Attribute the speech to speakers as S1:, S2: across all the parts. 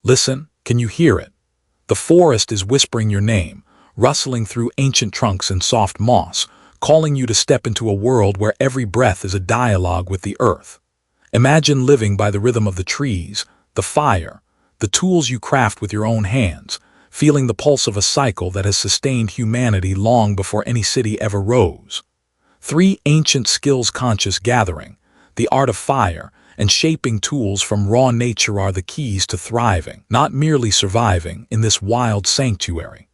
S1: Listen, can you hear it? The forest is whispering your name, rustling through ancient trunks and soft moss, calling you to step into a world where every breath is a dialogue with the earth. Imagine living by the rhythm of the trees, the fire, the tools you craft with your own hands, feeling the pulse of a cycle that has sustained humanity long before any city ever rose. Three ancient skills-conscious gathering, the art of fire, and shaping tools from raw nature are the keys to thriving, not merely surviving, in this wild sanctuary.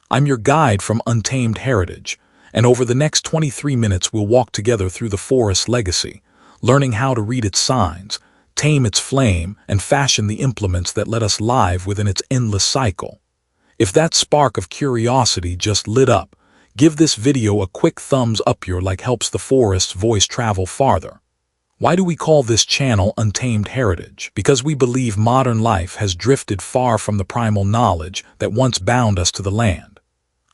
S1: I'm your guide from Untamed Heritage, and over the next 23 minutes we'll walk together through the forest's legacy, learning how to read its signs, tame its flame, and fashion the implements that let us live within its endless cycle. If that spark of curiosity just lit up, give this video a quick thumbs up. Your like helps the forest's voice travel farther. Why do we call this channel Untamed Heritage? Because we believe modern life has drifted far from the primal knowledge that once bound us to the land.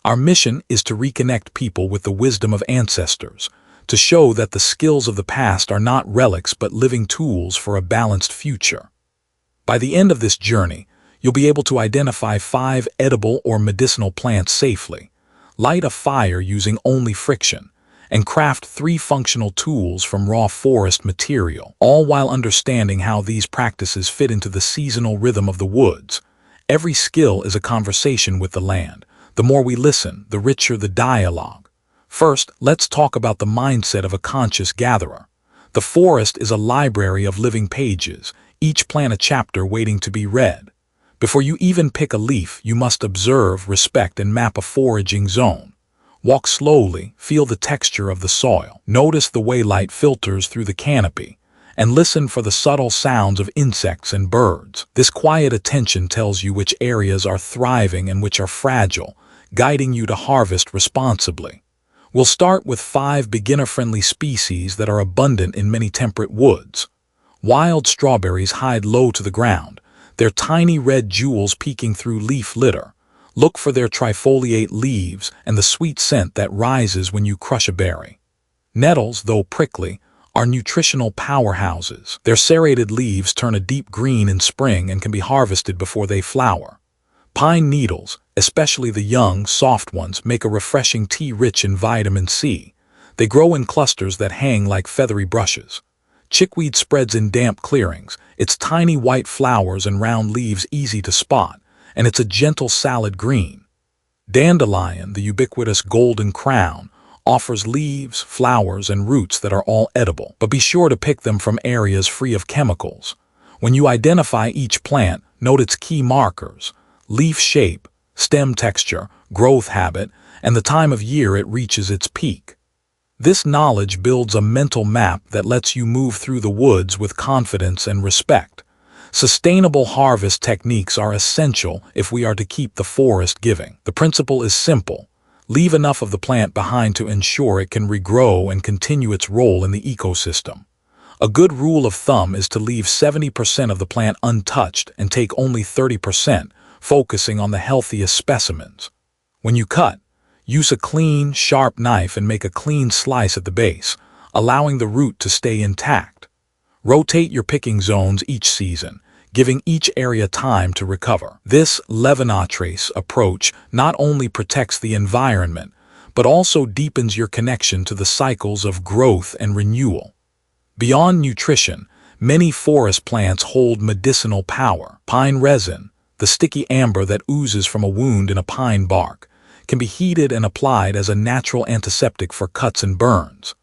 S1: Our mission is to reconnect people with the wisdom of ancestors, to show that the skills of the past are not relics but living tools for a balanced future. By the end of this journey, you'll be able to identify 5 edible or medicinal plants safely, light a fire using only friction, and craft 3 functional tools from raw forest material, all while understanding how these practices fit into the seasonal rhythm of the woods. Every skill is a conversation with the land. The more we listen, the richer the dialogue. First, let's talk about the mindset of a conscious gatherer. The forest is a library of living pages, each plant a chapter waiting to be read. Before you even pick a leaf, you must observe, respect, and map a foraging zone. Walk slowly, feel the texture of the soil, notice the way light filters through the canopy, and listen for the subtle sounds of insects and birds. This quiet attention tells you which areas are thriving and which are fragile, guiding you to harvest responsibly. We'll start with 5 beginner-friendly species that are abundant in many temperate woods. Wild strawberries hide low to the ground, their tiny red jewels peeking through leaf litter. Look for their trifoliate leaves and the sweet scent that rises when you crush a berry. Nettles, though prickly, are nutritional powerhouses. Their serrated leaves turn a deep green in spring and can be harvested before they flower. Pine needles, especially the young, soft ones, make a refreshing tea rich in vitamin C. They grow in clusters that hang like feathery brushes. Chickweed spreads in damp clearings, its tiny white flowers and round leaves easy to spot, and it's a gentle salad green. Dandelion, the ubiquitous golden crown, offers leaves, flowers, and roots that are all edible, but be sure to pick them from areas free of chemicals. When you identify each plant, note its key markers: leaf shape, stem texture, growth habit, and the time of year it reaches its peak. This knowledge builds a mental map that lets you move through the woods with confidence and respect. Sustainable harvest techniques are essential if we are to keep the forest giving. The principle is simple. Leave enough of the plant behind to ensure it can regrow and continue its role in the ecosystem. A good rule of thumb is to leave 70% of the plant untouched and take only 30%, focusing on the healthiest specimens. When you cut, use a clean, sharp knife and make a clean slice at the base, allowing the root to stay intact. Rotate your picking zones each season, giving each area time to recover. This levenatrice approach not only protects the environment, but also deepens your connection to the cycles of growth and renewal. Beyond nutrition, many forest plants hold medicinal power. Pine resin, the sticky amber that oozes from a wound in a pine bark, can be heated and applied as a natural antiseptic for cuts and burns.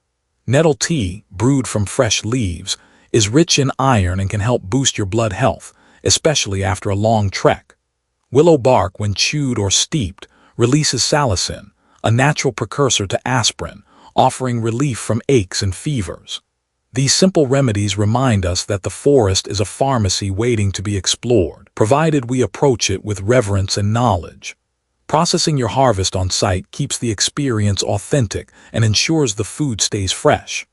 S1: Nettle tea, brewed from fresh leaves, is rich in iron and can help boost your blood health, especially after a long trek. Willow bark, when chewed or steeped, releases salicin, a natural precursor to aspirin, offering relief from aches and fevers. These simple remedies remind us that the forest is a pharmacy waiting to be explored, provided we approach it with reverence and knowledge. Processing your harvest on site keeps the experience authentic and ensures the food stays fresh.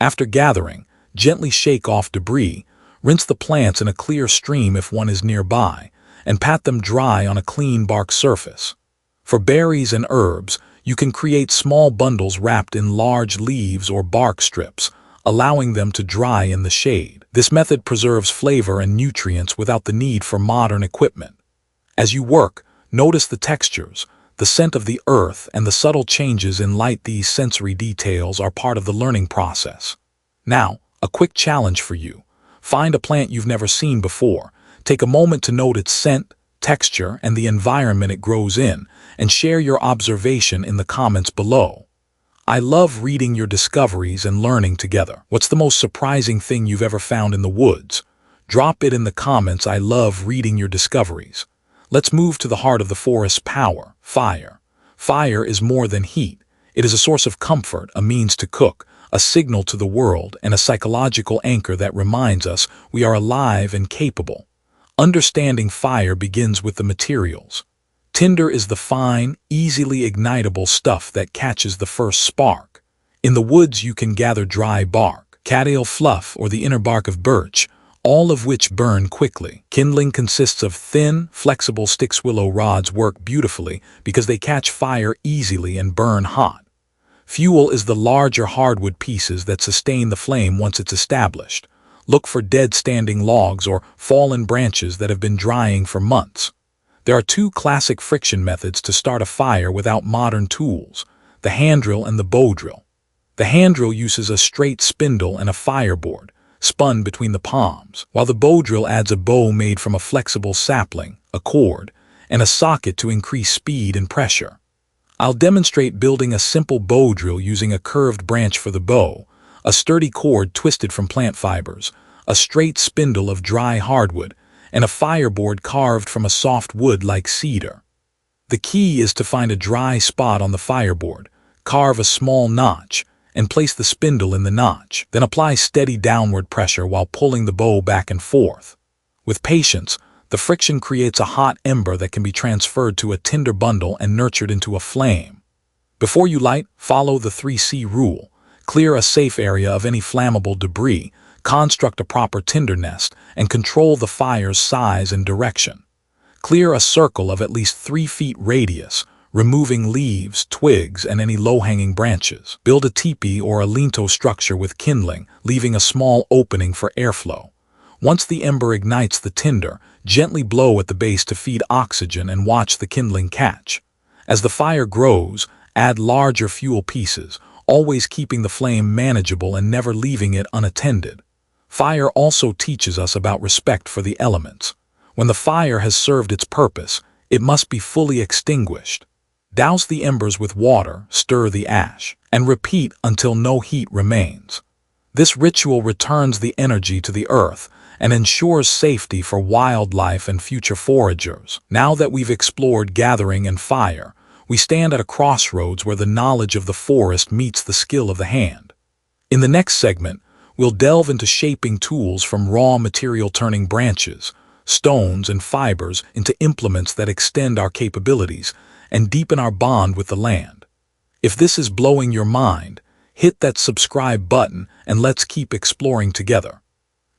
S1: After gathering, gently shake off debris, rinse the plants in a clear stream if one is nearby, and pat them dry on a clean bark surface. For berries and herbs, you can create small bundles wrapped in large leaves or bark strips, allowing them to dry in the shade. This method preserves flavor and nutrients without the need for modern equipment. As you work, notice the textures, the scent of the earth, and the subtle changes in light. These sensory details are part of the learning process. Now, a quick challenge for you. Find a plant you've never seen before. Take a moment to note its scent, texture, and the environment it grows in, and share your observation in the comments below. I love reading your discoveries and learning together. What's the most surprising thing you've ever found in the woods? Drop it in the comments. I love reading your discoveries. Let's move to the heart of the forest's power, fire. Fire is more than heat. It is a source of comfort, a means to cook, a signal to the world, and a psychological anchor that reminds us we are alive and capable. Understanding fire begins with the materials. Tinder is the fine, easily ignitable stuff that catches the first spark. In the woods you can gather dry bark, cattail fluff, or the inner bark of birch, all of which burn quickly. Kindling consists of thin, flexible sticks. Willow rods work beautifully because they catch fire easily and burn hot. Fuel is the larger hardwood pieces that sustain the flame once it's established. Look for dead standing logs or fallen branches that have been drying for months. There are two classic friction methods to start a fire without modern tools: the hand drill and the bow drill. The hand drill uses a straight spindle and a fireboard, spun between the palms, while the bow drill adds a bow made from a flexible sapling, a cord, and a socket to increase speed and pressure. I'll demonstrate building a simple bow drill using a curved branch for the bow, a sturdy cord twisted from plant fibers, a straight spindle of dry hardwood, and a fireboard carved from a soft wood like cedar. The key is to find a dry spot on the fireboard, carve a small notch, and place the spindle in the notch. Then apply steady downward pressure while pulling the bow back and forth. With patience, the friction creates a hot ember that can be transferred to a tinder bundle and nurtured into a flame. Before you light, follow the 3C rule. Clear a safe area of any flammable debris, construct a proper tinder nest, and control the fire's size and direction. Clear a circle of at least 3 feet radius, removing leaves, twigs, and any low-hanging branches. Build a teepee or a linto structure with kindling, leaving a small opening for airflow. Once the ember ignites the tinder, gently blow at the base to feed oxygen and watch the kindling catch. As the fire grows, add larger fuel pieces, always keeping the flame manageable and never leaving it unattended. Fire also teaches us about respect for the elements. When the fire has served its purpose, it must be fully extinguished. Douse the embers with water, stir the ash, and repeat until no heat remains. This ritual returns the energy to the earth and ensures safety for wildlife and future foragers. Now that we've explored gathering and fire, we stand at a crossroads where the knowledge of the forest meets the skill of the hand. In the next segment, we'll delve into shaping tools from raw material, turning branches, stones, and fibers into implements that extend our capabilities and deepen our bond with the land. If this is blowing your mind, hit that subscribe button and let's keep exploring together.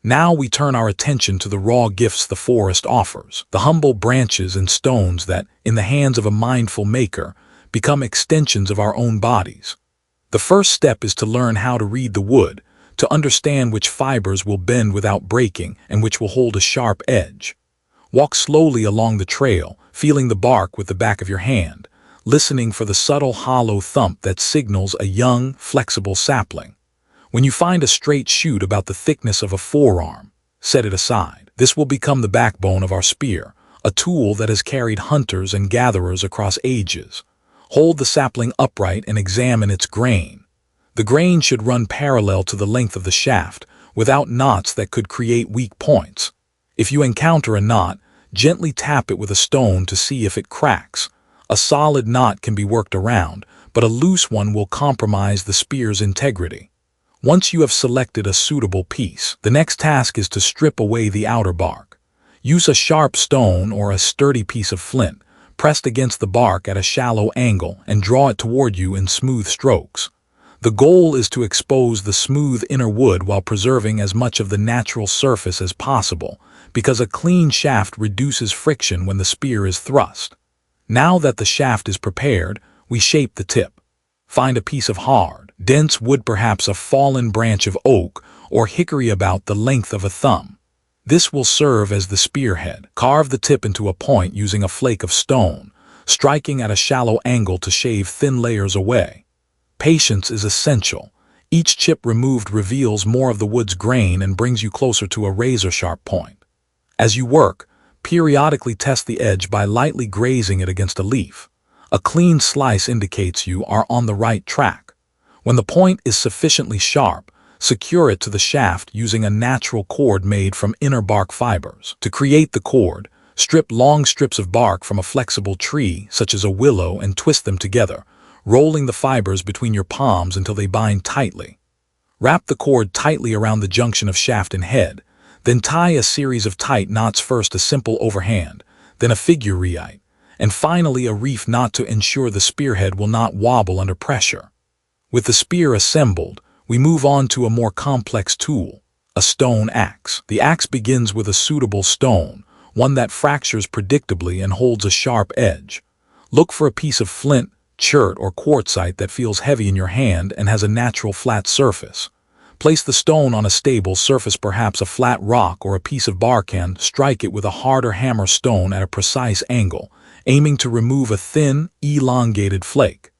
S1: Now we turn our attention to the raw gifts the forest offers, the humble branches and stones that, in the hands of a mindful maker, become extensions of our own bodies. The first step is to learn how to read the wood, to understand which fibers will bend without breaking and which will hold a sharp edge. Walk slowly along the trail, feeling the bark with the back of your hand, listening for the subtle hollow thump that signals a young, flexible sapling. When you find a straight shoot about the thickness of a forearm, set it aside. This will become the backbone of our spear, a tool that has carried hunters and gatherers across ages. Hold the sapling upright and examine its grain. The grain should run parallel to the length of the shaft, without knots that could create weak points. If you encounter a knot, gently tap it with a stone to see if it cracks. A solid knot can be worked around, but a loose one will compromise the spear's integrity. Once you have selected a suitable piece, the next task is to strip away the outer bark. Use a sharp stone or a sturdy piece of flint, pressed against the bark at a shallow angle, and draw it toward you in smooth strokes. The goal is to expose the smooth inner wood while preserving as much of the natural surface as possible, because a clean shaft reduces friction when the spear is thrust. Now that the shaft is prepared, we shape the tip. Find a piece of hard, dense wood, perhaps a fallen branch of oak or hickory about the length of a thumb. This will serve as the spearhead. Carve the tip into a point using a flake of stone, striking at a shallow angle to shave thin layers away. Patience is essential. Each chip removed reveals more of the wood's grain and brings you closer to a razor-sharp point. As you work, periodically test the edge by lightly grazing it against a leaf. A clean slice indicates you are on the right track. When the point is sufficiently sharp, secure it to the shaft using a natural cord made from inner bark fibers. To create the cord, strip long strips of bark from a flexible tree, such as a willow, and twist them together, rolling the fibers between your palms until they bind tightly. Wrap the cord tightly around the junction of shaft and head, then tie a series of tight knots, first a simple overhand, then a figure relied, and finally a reef knot to ensure the spearhead will not wobble under pressure. With the spear assembled, we move on to a more complex tool, a stone axe. The axe begins with a suitable stone, one that fractures predictably and holds a sharp edge. Look for a piece of flint, chert, or quartzite that feels heavy in your hand and has a natural flat surface. Place the stone on a stable surface, perhaps a flat rock or a piece of bark, and strike it with a harder hammer stone at a precise angle, aiming to remove a thin, elongated flake.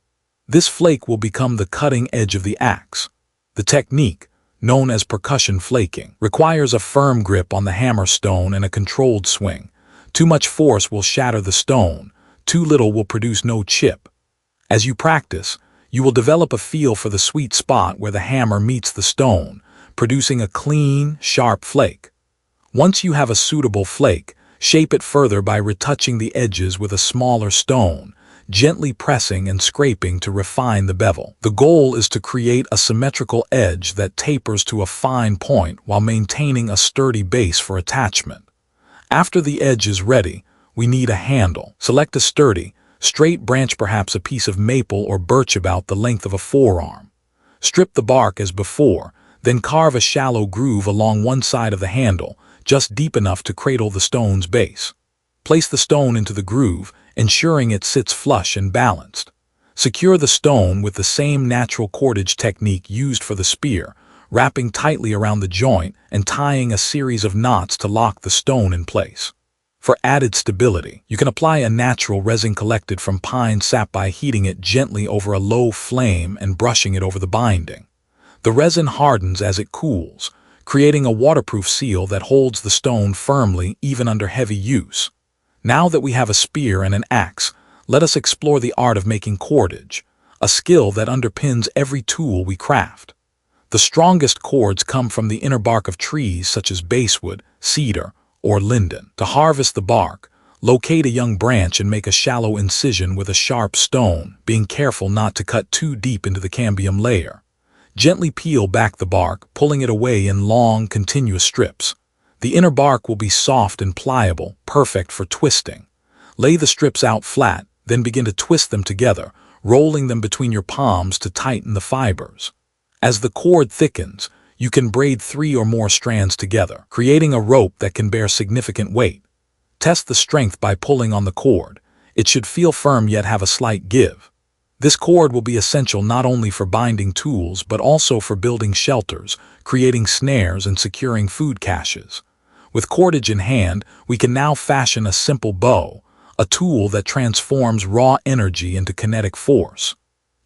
S1: This flake will become the cutting edge of the axe. The technique, known as percussion flaking, requires a firm grip on the hammer stone and a controlled swing. Too much force will shatter the stone, too little will produce no chip. As you practice, you will develop a feel for the sweet spot where the hammer meets the stone, producing a clean, sharp flake. Once you have a suitable flake, shape it further by retouching the edges with a smaller stone, gently pressing and scraping to refine the bevel. The goal is to create a symmetrical edge that tapers to a fine point while maintaining a sturdy base for attachment. After the edge is ready, we need a handle. Select a sturdy, straight branch, perhaps a piece of maple or birch about the length of a forearm. Strip the bark as before, then carve a shallow groove along one side of the handle, just deep enough to cradle the stone's base. Place the stone into the groove, ensuring it sits flush and balanced. Secure the stone with the same natural cordage technique used for the spear, wrapping tightly around the joint and tying a series of knots to lock the stone in place. For added stability, you can apply a natural resin collected from pine sap by heating it gently over a low flame and brushing it over the binding. The resin hardens as it cools, creating a waterproof seal that holds the stone firmly even under heavy use. Now that we have a spear and an axe, let us explore the art of making cordage, a skill that underpins every tool we craft. The strongest cords come from the inner bark of trees such as basswood, cedar, or linden. To harvest the bark, locate a young branch and make a shallow incision with a sharp stone, being careful not to cut too deep into the cambium layer. Gently peel back the bark, pulling it away in long, continuous strips. The inner bark will be soft and pliable, perfect for twisting. Lay the strips out flat, then begin to twist them together, rolling them between your palms to tighten the fibers. As the cord thickens, you can braid 3 or more strands together, creating a rope that can bear significant weight. Test the strength by pulling on the cord. It should feel firm yet have a slight give. This cord will be essential not only for binding tools but also for building shelters, creating snares, and securing food caches. With cordage in hand, we can now fashion a simple bow, a tool that transforms raw energy into kinetic force.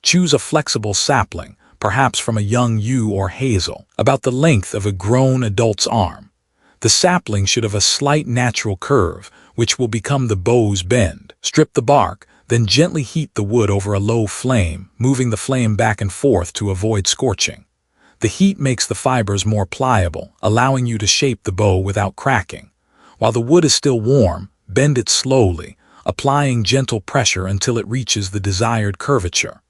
S1: Choose a flexible sapling, perhaps from a young yew or hazel, about the length of a grown adult's arm. The sapling should have a slight natural curve, which will become the bow's bend. Strip the bark, then gently heat the wood over a low flame, moving the flame back and forth to avoid scorching. The heat makes the fibers more pliable, allowing you to shape the bow without cracking. While the wood is still warm, bend it slowly, applying gentle pressure until it reaches the desired curvature.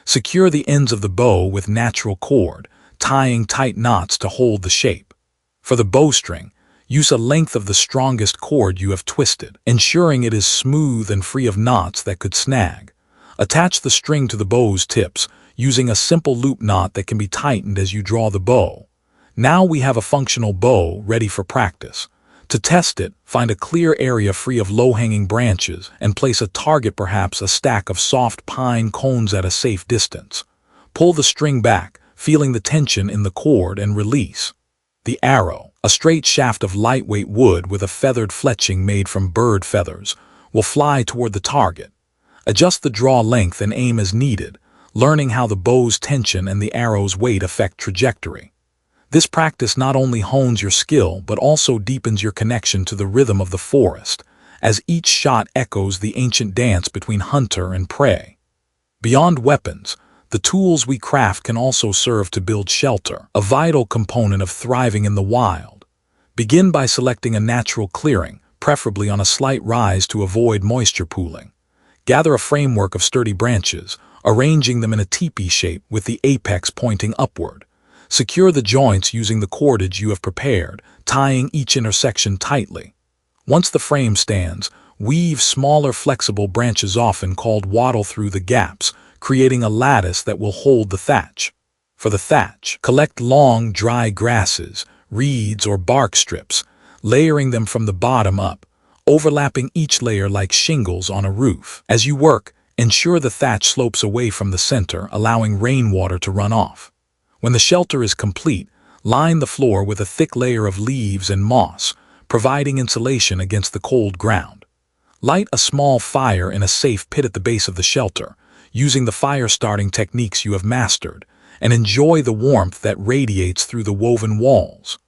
S1: Secure the ends of the bow with natural cord, tying tight knots to hold the shape. For the bowstring, use a length of the strongest cord you have twisted, ensuring it is smooth and free of knots that could snag. Attach the string to the bow's tips, using a simple loop knot that can be tightened as you draw the bow. Now we have a functional bow ready for practice. To test it, find a clear area free of low-hanging branches and place a target, perhaps a stack of soft pine cones, at a safe distance. Pull the string back, feeling the tension in the cord, and release. The arrow, a straight shaft of lightweight wood with a feathered fletching made from bird feathers, will fly toward the target. Adjust the draw length and aim as needed, learning how the bow's tension and the arrow's weight affect trajectory. This practice not only hones your skill but also deepens your connection to the rhythm of the forest, as each shot echoes the ancient dance between hunter and prey. Beyond weapons, the tools we craft can also serve to build shelter, a vital component of thriving in the wild. Begin by selecting a natural clearing, preferably on a slight rise to avoid moisture pooling. Gather a framework of sturdy branches, arranging them in a teepee shape with the apex pointing upward. Secure the joints using the cordage you have prepared, tying each intersection tightly. Once the frame stands, weave smaller flexible branches, often called wattle, through the gaps, creating a lattice that will hold the thatch. For the thatch, collect long, dry grasses, reeds, or bark strips, layering them from the bottom up, overlapping each layer like shingles on a roof. As you work, ensure the thatch slopes away from the center, allowing rainwater to run off. When the shelter is complete, line the floor with a thick layer of leaves and moss, providing insulation against the cold ground. Light a small fire in a safe pit at the base of the shelter, using the fire-starting techniques you have mastered, and enjoy the warmth that radiates through the woven walls.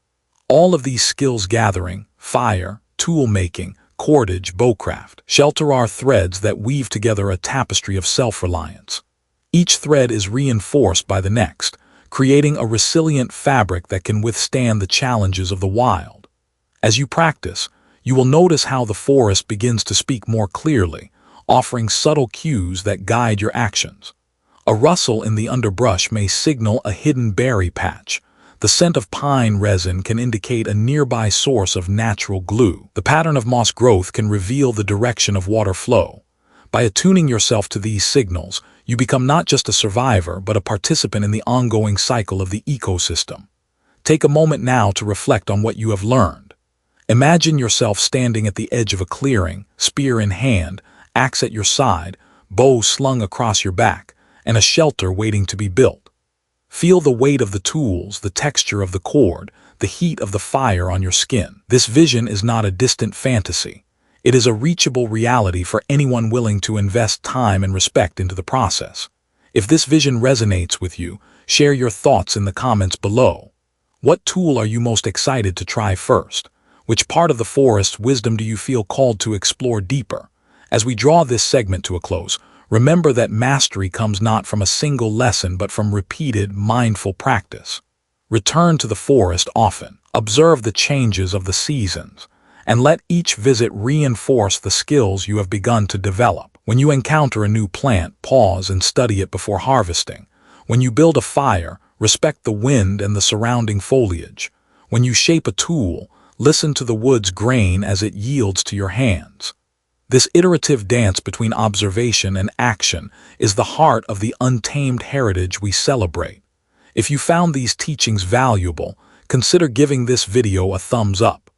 S1: All of these skills, gathering, fire, tool-making, cordage, bowcraft, shelter, are threads that weave together a tapestry of self-reliance. Each thread is reinforced by the next, creating a resilient fabric that can withstand the challenges of the wild. As you practice, you will notice how the forest begins to speak more clearly, offering subtle cues that guide your actions. A rustle in the underbrush may signal a hidden berry patch. The scent of pine resin can indicate a nearby source of natural glue. The pattern of moss growth can reveal the direction of water flow. By attuning yourself to these signals, you become not just a survivor but a participant in the ongoing cycle of the ecosystem. Take a moment now to reflect on what you have learned. Imagine yourself standing at the edge of a clearing, spear in hand, axe at your side, bow slung across your back, and a shelter waiting to be built. Feel the weight of the tools, the texture of the cord, the heat of the fire on your skin. This vision is not a distant fantasy. It is a reachable reality for anyone willing to invest time and respect into the process. If this vision resonates with you, share your thoughts in the comments below. What tool are you most excited to try first? Which part of the forest's wisdom do you feel called to explore deeper? As we draw this segment to a close, remember that mastery comes not from a single lesson but from repeated, mindful practice. Return to the forest often, observe the changes of the seasons, and let each visit reinforce the skills you have begun to develop. When you encounter a new plant, pause and study it before harvesting. When you build a fire, respect the wind and the surrounding foliage. When you shape a tool, listen to the wood's grain as it yields to your hands. This iterative dance between observation and action is the heart of the untamed heritage we celebrate. If you found these teachings valuable, consider giving this video a thumbs up.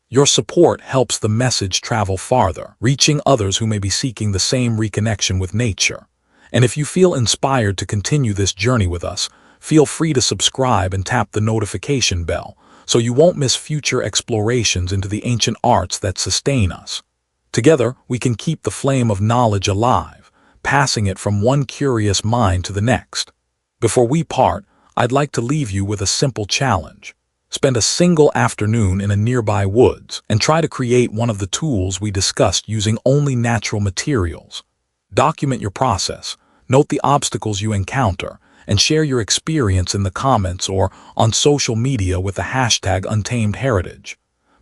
S1: Your support helps the message travel farther, reaching others who may be seeking the same reconnection with nature. And if you feel inspired to continue this journey with us, feel free to subscribe and tap the notification bell so you won't miss future explorations into the ancient arts that sustain us. Together, we can keep the flame of knowledge alive, passing it from one curious mind to the next. Before we part, I'd like to leave you with a simple challenge. Spend a single afternoon in a nearby woods and try to create one of the tools we discussed using only natural materials. Document your process, note the obstacles you encounter, and share your experience in the comments or on social media with the hashtag #UntamedHeritage.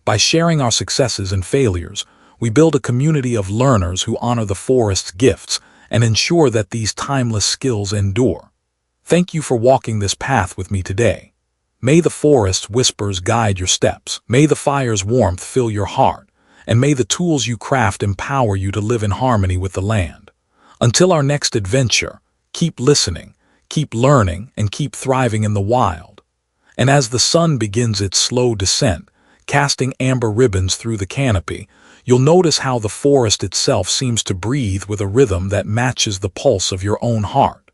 S1: By sharing our successes and failures, we build a community of learners who honor the forest's gifts and ensure that these timeless skills endure. Thank you for walking this path with me today. May the forest's whispers guide your steps, may the fire's warmth fill your heart, and may the tools you craft empower you to live in harmony with the land. Until our next adventure, keep listening, keep learning, and keep thriving in the wild. And as the sun begins its slow descent, casting amber ribbons through the canopy, you'll notice how the forest itself seems to breathe with a rhythm that matches the pulse of your own heart.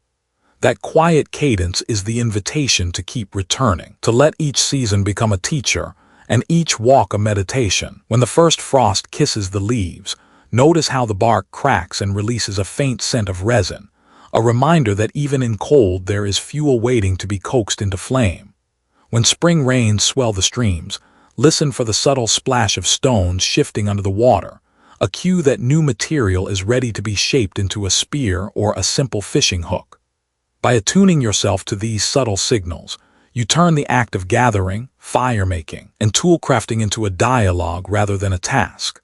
S1: That quiet cadence is the invitation to keep returning, to let each season become a teacher, and each walk a meditation. When the first frost kisses the leaves, notice how the bark cracks and releases a faint scent of resin, a reminder that even in cold there is fuel waiting to be coaxed into flame. When spring rains swell the streams, listen for the subtle splash of stones shifting under the water, a cue that new material is ready to be shaped into a spear or a simple fishing hook. By attuning yourself to these subtle signals, you turn the act of gathering, fire-making, and tool-crafting into a dialogue rather than a task.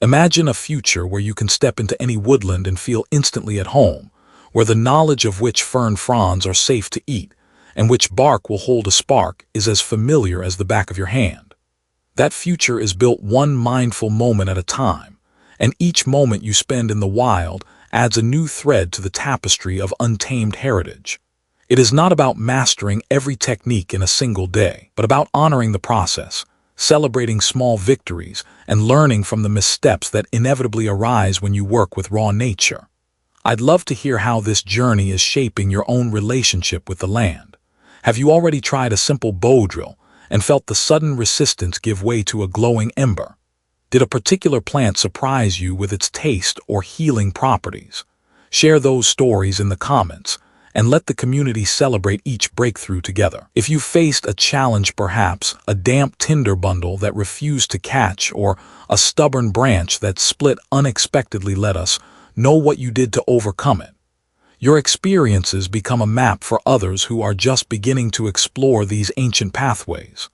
S1: Imagine a future where you can step into any woodland and feel instantly at home, where the knowledge of which fern fronds are safe to eat and which bark will hold a spark is as familiar as the back of your hand. That future is built one mindful moment at a time, and each moment you spend in the wild adds a new thread to the tapestry of untamed heritage. It is not about mastering every technique in a single day, but about honoring the process, celebrating small victories, and learning from the missteps that inevitably arise when you work with raw nature. I'd love to hear how this journey is shaping your own relationship with the land. Have you already tried a simple bow drill and felt the sudden resistance give way to a glowing ember? Did a particular plant surprise you with its taste or healing properties? Share those stories in the comments, and let the community celebrate each breakthrough together. If you faced a challenge, perhaps a damp tinder bundle that refused to catch or a stubborn branch that split unexpectedly, let us know what you did to overcome it. Your experiences become a map for others who are just beginning to explore these ancient pathways.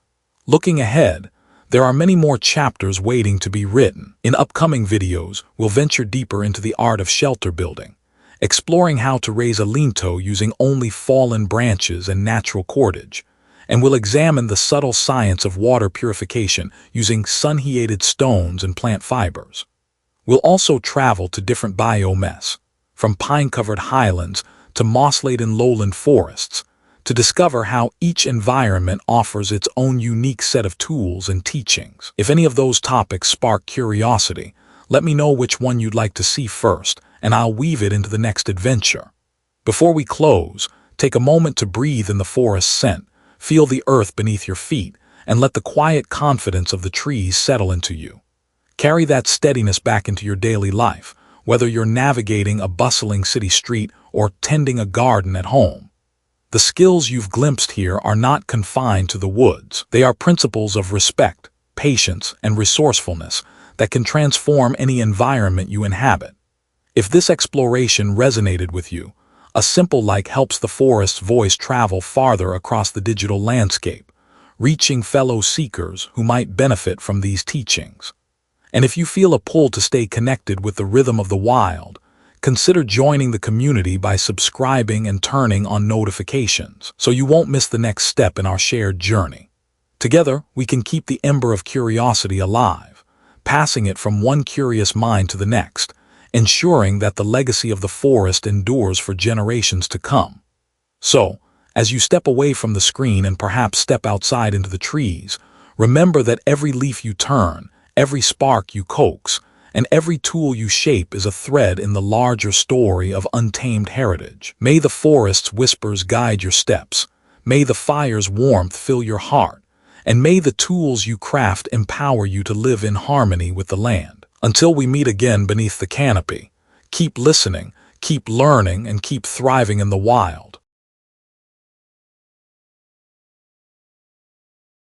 S1: Looking ahead, there are many more chapters waiting to be written. In upcoming videos, we'll venture deeper into the art of shelter building, exploring how to raise a lean-to using only fallen branches and natural cordage, and we'll examine the subtle science of water purification using sun-heated stones and plant fibers. We'll also travel to different biomes, from pine-covered highlands to moss-laden lowland forests, to discover how each environment offers its own unique set of tools and teachings. If any of those topics spark curiosity, let me know which one you'd like to see first, and I'll weave it into the next adventure. Before we close, take a moment to breathe in the forest scent, feel the earth beneath your feet, and let the quiet confidence of the trees settle into you. Carry that steadiness back into your daily life, whether you're navigating a bustling city street or tending a garden at home. The skills you've glimpsed here are not confined to the woods. They are principles of respect, patience, and resourcefulness that can transform any environment you inhabit. If this exploration resonated with you, a simple like helps the forest's voice travel farther across the digital landscape, reaching fellow seekers who might benefit from these teachings. And if you feel a pull to stay connected with the rhythm of the wild, consider joining the community by subscribing and turning on notifications so you won't miss the next step in our shared journey. Together, we can keep the ember of curiosity alive, passing it from one curious mind to the next, ensuring that the legacy of the forest endures for generations to come. So, as you step away from the screen and perhaps step outside into the trees, remember that every leaf you turn, every spark you coax, and every tool you shape is a thread in the larger story of untamed heritage. May the forest's whispers guide your steps, may the fire's warmth fill your heart, and may the tools you craft empower you to live in harmony with the land. Until we meet again beneath the canopy, keep listening, keep learning, and keep thriving in the wild.